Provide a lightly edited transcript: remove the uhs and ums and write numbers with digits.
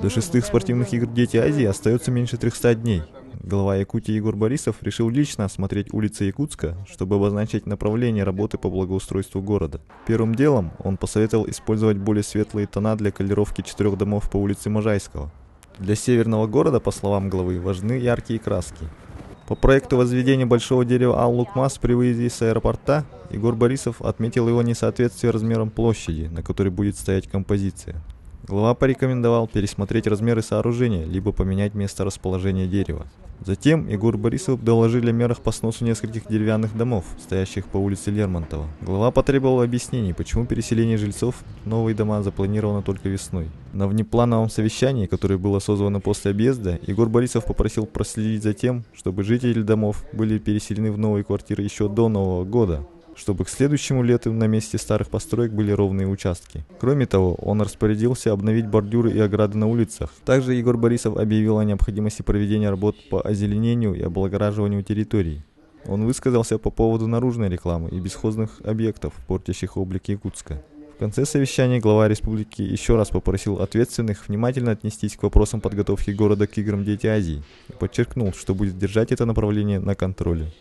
До шестых спортивных игр «Дети Азии» остается меньше 300 дней. Глава Якутии Егор Борисов решил лично осмотреть улицы Якутска, чтобы обозначить направление работы по благоустройству города. Первым делом он посоветовал использовать более светлые тона для колировки 4 домов по улице Можайского. Для северного города, по словам главы, важны яркие краски. По проекту возведения большого дерева Ал-Лукмас при выезде с аэропорта Егор Борисов отметил его несоответствие размерам площади, на которой будет стоять композиция. Глава порекомендовал пересмотреть размеры сооружения, либо поменять место расположения дерева. Затем Егор Борисов доложил о мерах по сносу нескольких деревянных домов, стоящих по улице Лермонтова. Глава потребовал объяснений, почему переселение жильцов в новые дома запланировано только весной. На внеплановом совещании, которое было созвано после объезда, Егор Борисов попросил проследить за тем, чтобы жители домов были переселены в новые квартиры еще до Нового года, чтобы к следующему лету на месте старых построек были ровные участки. Кроме того, он распорядился обновить бордюры и ограды на улицах. Также Егор Борисов объявил о необходимости проведения работ по озеленению и облагораживанию территорий. Он высказался по поводу наружной рекламы и бесхозных объектов, портящих облик Якутска. В конце совещания глава республики еще раз попросил ответственных внимательно отнестись к вопросам подготовки города к играм «Дети Азии» и подчеркнул, что будет держать это направление на контроле.